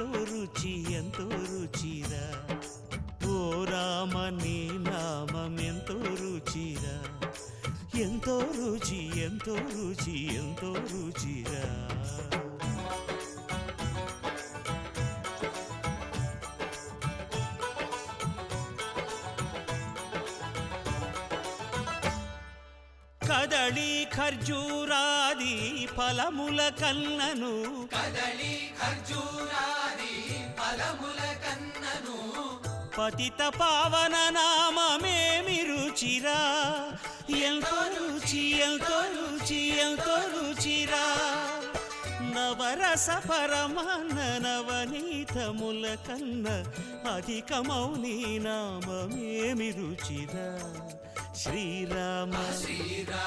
ఎంతో రుచి ఎంతో రుచిరా ఓ రామ నీ నామం ఎంతో రుచిరా ఎంతో రుచి ఎంతో రుచి ఎంతో రుచిరా కదళి ఖర్జూరాది ఫలముల కన్నను కదళి ఖర్జూరాది ఫలముల కన్నను పతిత పావన నామమేమి రుచిరా ఎంతో రుచి ఎంతో రుచి ఎంతో రుచిరా నవరస పరమాన్న నవనీతముల కన్న అధికమౌని నామమేమి రుచిరా శ్రీరామ శ్రీరామ